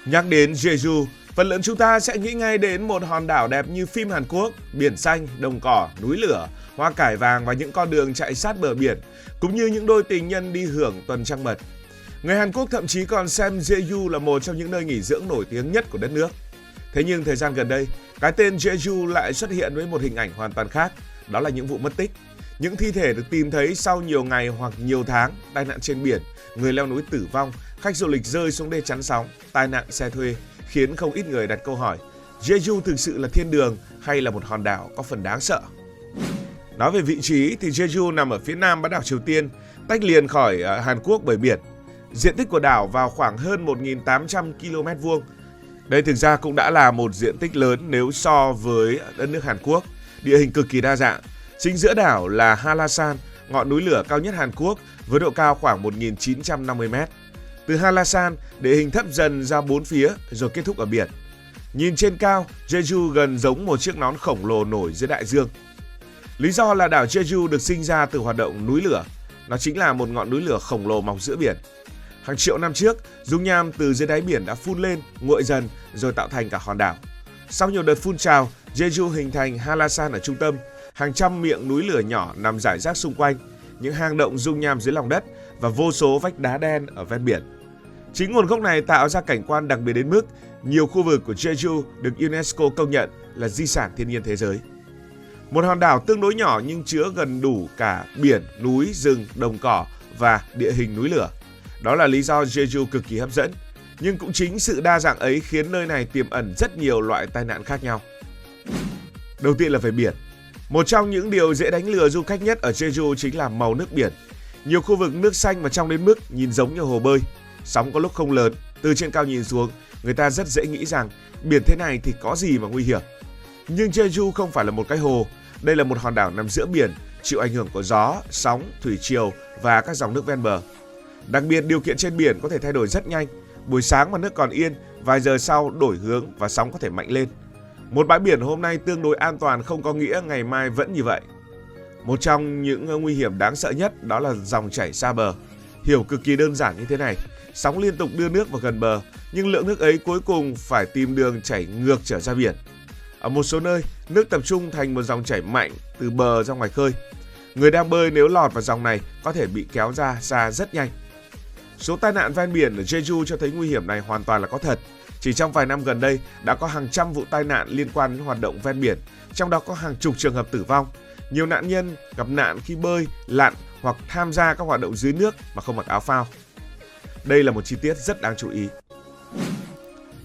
Nhắc đến Jeju, phần lớn chúng ta sẽ nghĩ ngay đến một hòn đảo đẹp như phim Hàn Quốc, biển xanh, đồng cỏ, núi lửa, hoa cải vàng và những con đường chạy sát bờ biển, cũng như những đôi tình nhân đi hưởng tuần trăng mật. Người Hàn Quốc thậm chí còn xem Jeju là một trong những nơi nghỉ dưỡng nổi tiếng nhất của đất nước. Thế nhưng thời gian gần đây, cái tên Jeju lại xuất hiện với một hình ảnh hoàn toàn khác, đó là những vụ mất tích. Những thi thể được tìm thấy sau nhiều ngày hoặc nhiều tháng, tai nạn trên biển, người leo núi tử vong, khách du lịch rơi xuống đê chắn sóng, tai nạn xe thuê, khiến không ít người đặt câu hỏi, Jeju thực sự là thiên đường hay là một hòn đảo có phần đáng sợ? Nói về vị trí thì Jeju nằm ở phía nam bán đảo Triều Tiên, tách liền khỏi Hàn Quốc bởi biển. Diện tích của đảo vào khoảng hơn 1.800 km vuông. Đây thực ra cũng đã là một diện tích lớn nếu so với đất nước Hàn Quốc. Địa hình cực kỳ đa dạng. Chính giữa đảo là Hallasan, ngọn núi lửa cao nhất Hàn Quốc với độ cao khoảng 1.950m. Từ Hallasan, địa hình thấp dần ra bốn phía rồi kết thúc ở biển. Nhìn trên cao, Jeju gần giống một chiếc nón khổng lồ nổi dưới đại dương. Lý do là đảo Jeju được sinh ra từ hoạt động núi lửa. Nó chính là một ngọn núi lửa khổng lồ mọc giữa biển. Hàng triệu năm trước, dung nham từ dưới đáy biển đã phun lên, nguội dần rồi tạo thành cả hòn đảo. Sau nhiều đợt phun trào, Jeju hình thành Hallasan ở trung tâm, hàng trăm miệng núi lửa nhỏ nằm rải rác xung quanh, những hang động dung nham dưới lòng đất và vô số vách đá đen ở ven biển. Chính nguồn gốc này tạo ra cảnh quan đặc biệt đến mức nhiều khu vực của Jeju được UNESCO công nhận là di sản thiên nhiên thế giới. Một hòn đảo tương đối nhỏ nhưng chứa gần đủ cả biển, núi, rừng, đồng cỏ và địa hình núi lửa. Đó là lý do Jeju cực kỳ hấp dẫn. Nhưng cũng chính sự đa dạng ấy khiến nơi này tiềm ẩn rất nhiều loại tai nạn khác nhau. Đầu tiên là về biển. Một trong những điều dễ đánh lừa du khách nhất ở Jeju chính là màu nước biển. Nhiều khu vực nước xanh và trong đến mức nhìn giống như hồ bơi. Sóng có lúc không lớn, từ trên cao nhìn xuống, người ta rất dễ nghĩ rằng biển thế này thì có gì mà nguy hiểm. Nhưng Jeju không phải là một cái hồ, đây là một hòn đảo nằm giữa biển, chịu ảnh hưởng của gió, sóng, thủy triều và các dòng nước ven bờ. Đặc biệt điều kiện trên biển có thể thay đổi rất nhanh, buổi sáng mà nước còn yên, vài giờ sau đổi hướng và sóng có thể mạnh lên. Một bãi biển hôm nay tương đối an toàn không có nghĩa ngày mai vẫn như vậy. Một trong những nguy hiểm đáng sợ nhất đó là dòng chảy xa bờ. Hiểu cực kỳ đơn giản như thế này, sóng liên tục đưa nước vào gần bờ, nhưng lượng nước ấy cuối cùng phải tìm đường chảy ngược trở ra biển. Ở một số nơi, nước tập trung thành một dòng chảy mạnh từ bờ ra ngoài khơi. Người đang bơi nếu lọt vào dòng này có thể bị kéo ra xa rất nhanh. Số tai nạn ven biển ở Jeju cho thấy nguy hiểm này hoàn toàn là có thật. Chỉ trong vài năm gần đây đã có hàng trăm vụ tai nạn liên quan đến hoạt động ven biển, trong đó có hàng chục trường hợp tử vong. Nhiều nạn nhân gặp nạn khi bơi, lặn hoặc tham gia các hoạt động dưới nước mà không mặc áo phao. Đây là một chi tiết rất đáng chú ý.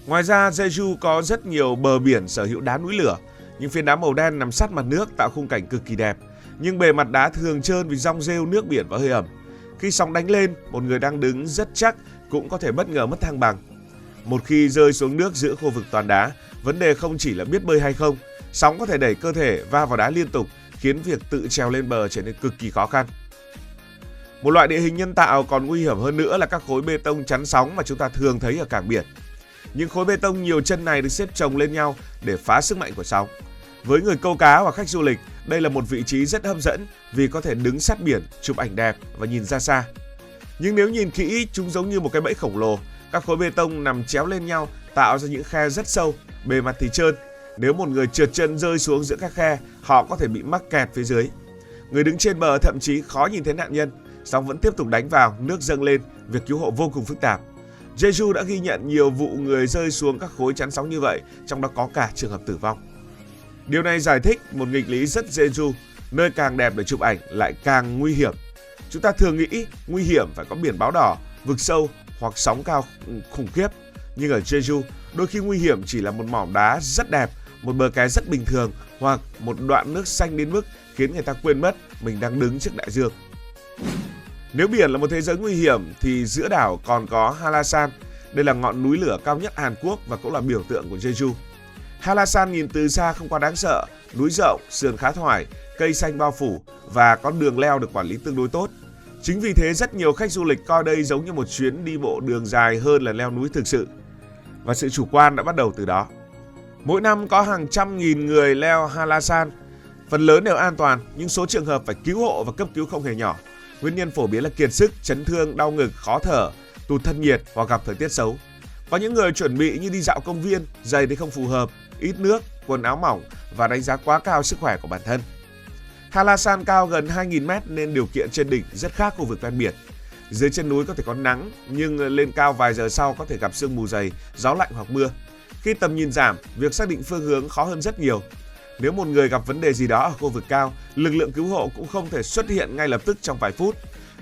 Ngoài ra, Jeju có rất nhiều bờ biển sở hữu đá núi lửa. Những phiến đá màu đen nằm sát mặt nước tạo khung cảnh cực kỳ đẹp. Nhưng bề mặt đá thường trơn vì rong rêu nước biển và hơi ẩm. Khi sóng đánh lên, một người đang đứng rất chắc cũng có thể bất ngờ mất thăng bằng. Một khi rơi xuống nước giữa khu vực toàn đá, vấn đề không chỉ là biết bơi hay không, sóng có thể đẩy cơ thể va vào đá liên tục, khiến việc tự trèo lên bờ trở nên cực kỳ khó khăn. Một loại địa hình nhân tạo còn nguy hiểm hơn nữa là các khối bê tông chắn sóng mà chúng ta thường thấy ở cảng biển. Những khối bê tông nhiều chân này được xếp chồng lên nhau để phá sức mạnh của sóng. Với người câu cá và khách du lịch, đây là một vị trí rất hấp dẫn vì có thể đứng sát biển, chụp ảnh đẹp và nhìn ra xa. Nhưng nếu nhìn kỹ, chúng giống như một cái bẫy khổng lồ. Các khối bê tông nằm chéo lên nhau tạo ra những khe rất sâu, bề mặt thì trơn. Nếu một người trượt chân rơi xuống giữa các khe, họ có thể bị mắc kẹt phía dưới. Người đứng trên bờ thậm chí khó nhìn thấy nạn nhân, sóng vẫn tiếp tục đánh vào, nước dâng lên, việc cứu hộ vô cùng phức tạp. Jeju đã ghi nhận nhiều vụ người rơi xuống các khối chắn sóng như vậy, trong đó có cả trường hợp tử vong. Điều này giải thích một nghịch lý rất Jeju, nơi càng đẹp để chụp ảnh lại càng nguy hiểm. Chúng ta thường nghĩ nguy hiểm phải có biển báo đỏ, vực sâu hoặc sóng cao khủng khiếp. Nhưng ở Jeju, đôi khi nguy hiểm chỉ là một mỏm đá rất đẹp, một bờ kè rất bình thường hoặc một đoạn nước xanh đến mức khiến người ta quên mất mình đang đứng trước đại dương. Nếu biển là một thế giới nguy hiểm thì giữa đảo còn có Hallasan. Đây là ngọn núi lửa cao nhất Hàn Quốc và cũng là biểu tượng của Jeju. Hallasan nhìn từ xa không quá đáng sợ, núi rộng, sườn khá thoải, cây xanh bao phủ và có đường leo được quản lý tương đối tốt. Chính vì thế rất nhiều khách du lịch coi đây giống như một chuyến đi bộ đường dài hơn là leo núi thực sự. Và sự chủ quan đã bắt đầu từ đó. Mỗi năm có hàng trăm nghìn người leo Hallasan. Phần lớn đều an toàn, nhưng số trường hợp phải cứu hộ và cấp cứu không hề nhỏ. Nguyên nhân phổ biến là kiệt sức, chấn thương, đau ngực, khó thở, tụt thân nhiệt hoặc gặp thời tiết xấu. Có những người chuẩn bị như đi dạo công viên, giày thì không phù hợp, ít nước, quần áo mỏng và đánh giá quá cao sức khỏe của bản thân. Halasan cao gần 2.000m nên điều kiện trên đỉnh rất khác khu vực ven biển. Dưới chân núi có thể có nắng, nhưng lên cao vài giờ sau có thể gặp sương mù dày, gió lạnh hoặc mưa. Khi tầm nhìn giảm, việc xác định phương hướng khó hơn rất nhiều. Nếu một người gặp vấn đề gì đó ở khu vực cao, lực lượng cứu hộ cũng không thể xuất hiện ngay lập tức trong vài phút.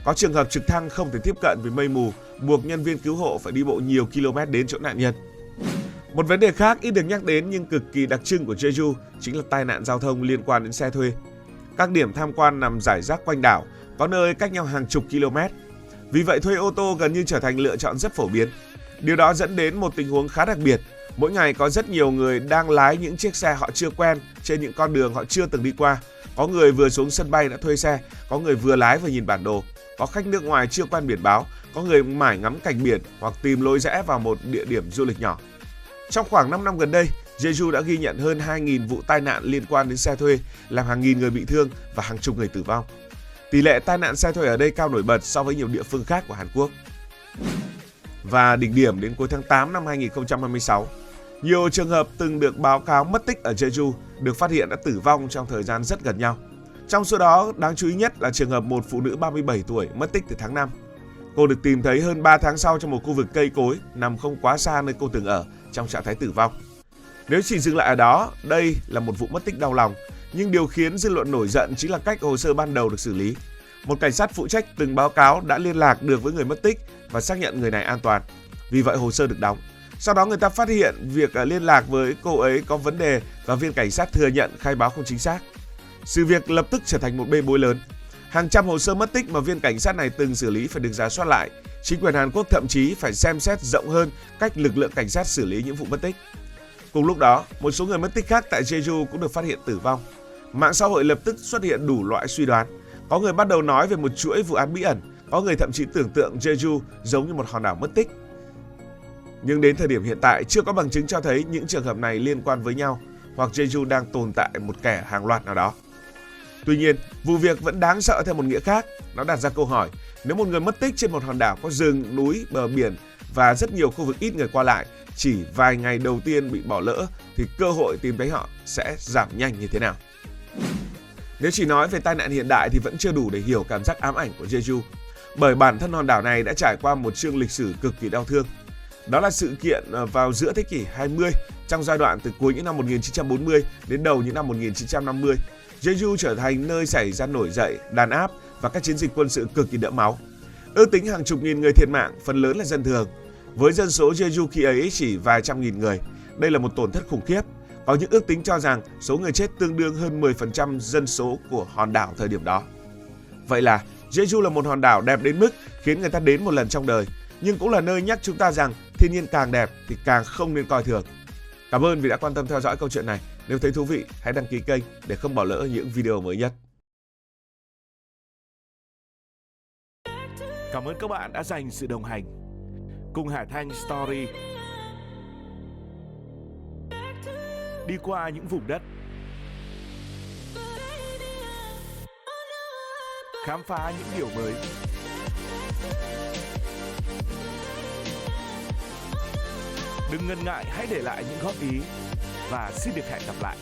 Có trường hợp trực thăng không thể tiếp cận vì mây mù, buộc nhân viên cứu hộ phải đi bộ nhiều km đến chỗ nạn nhân. Một vấn đề khác ít được nhắc đến nhưng cực kỳ đặc trưng của Jeju chính là tai nạn giao thông liên quan đến xe thuê. Các điểm tham quan nằm rải rác quanh đảo, có nơi cách nhau hàng chục km. Vì vậy thuê ô tô gần như trở thành lựa chọn rất phổ biến. Điều đó dẫn đến một tình huống khá đặc biệt. Mỗi ngày có rất nhiều người đang lái những chiếc xe họ chưa quen trên những con đường họ chưa từng đi qua. Có người vừa xuống sân bay đã thuê xe, có người vừa lái vừa nhìn bản đồ. Có khách nước ngoài chưa quen biển báo, có người mải ngắm cảnh biển hoặc tìm lối rẽ vào một địa điểm du lịch nhỏ. Trong khoảng 5 năm gần đây, Jeju đã ghi nhận hơn 2.000 vụ tai nạn liên quan đến xe thuê, làm hàng nghìn người bị thương và hàng chục người tử vong. Tỷ lệ tai nạn xe thuê ở đây cao nổi bật so với nhiều địa phương khác của Hàn Quốc. Và đỉnh điểm đến cuối tháng 8 năm 2026, nhiều trường hợp từng được báo cáo mất tích ở Jeju được phát hiện đã tử vong trong thời gian rất gần nhau. Trong số đó, đáng chú ý nhất là trường hợp một phụ nữ 37 tuổi mất tích từ tháng 5. Cô được tìm thấy hơn 3 tháng sau trong một khu vực cây cối nằm không quá xa nơi cô từng ở trong trạng thái tử vong. Nếu chỉ dừng lại ở đó, đây là một vụ mất tích đau lòng, nhưng điều khiến dư luận nổi giận chính là cách hồ sơ ban đầu được xử lý. Một cảnh sát phụ trách từng báo cáo đã liên lạc được với người mất tích và xác nhận người này an toàn. Vì vậy hồ sơ được đóng. Sau đó người ta phát hiện việc liên lạc với cô ấy có vấn đề và viên cảnh sát thừa nhận khai báo không chính xác. Sự việc lập tức trở thành một bê bối lớn. Hàng trăm hồ sơ mất tích mà viên cảnh sát này từng xử lý phải được rà soát lại. Chính quyền Hàn Quốc thậm chí phải xem xét rộng hơn cách lực lượng cảnh sát xử lý những vụ mất tích. Cùng lúc đó, một số người mất tích khác tại Jeju cũng được phát hiện tử vong. Mạng xã hội lập tức xuất hiện đủ loại suy đoán. Có người bắt đầu nói về một chuỗi vụ án bí ẩn, có người thậm chí tưởng tượng Jeju giống như một hòn đảo mất tích. Nhưng đến thời điểm hiện tại chưa có bằng chứng cho thấy những trường hợp này liên quan với nhau hoặc Jeju đang tồn tại một kẻ hàng loạt nào đó. Tuy nhiên, vụ việc vẫn đáng sợ theo một nghĩa khác. Nó đặt ra câu hỏi, nếu một người mất tích trên một hòn đảo có rừng, núi, bờ biển và rất nhiều khu vực ít người qua lại, chỉ vài ngày đầu tiên bị bỏ lỡ thì cơ hội tìm thấy họ sẽ giảm nhanh như thế nào? Nếu chỉ nói về tai nạn hiện đại thì vẫn chưa đủ để hiểu cảm giác ám ảnh của Jeju, bởi bản thân hòn đảo này đã trải qua một chương lịch sử cực kỳ đau thương. Đó là sự kiện vào giữa thế kỷ 20, trong giai đoạn từ cuối những năm 1940 đến đầu những năm 1950. Jeju trở thành nơi xảy ra nổi dậy, đàn áp và các chiến dịch quân sự cực kỳ đẫm máu. Ước tính hàng chục nghìn người thiệt mạng, phần lớn là dân thường. Với dân số Jeju khi ấy chỉ vài trăm nghìn người, đây là một tổn thất khủng khiếp. Có những ước tính cho rằng số người chết tương đương hơn 10% dân số của hòn đảo thời điểm đó. Vậy là Jeju là một hòn đảo đẹp đến mức khiến người ta đến một lần trong đời, nhưng cũng là nơi nhắc chúng ta rằng thiên nhiên càng đẹp thì càng không nên coi thường. Cảm ơn vì đã quan tâm theo dõi câu chuyện này. Nếu thấy thú vị, hãy đăng ký kênh để không bỏ lỡ những video mới nhất. Cảm ơn các bạn đã dành sự đồng hành cùng Hải Thanh Story đi qua những vùng đất, khám phá những điều mới. Đừng ngần ngại, hãy để lại những góp ý và xin được hẹn gặp lại.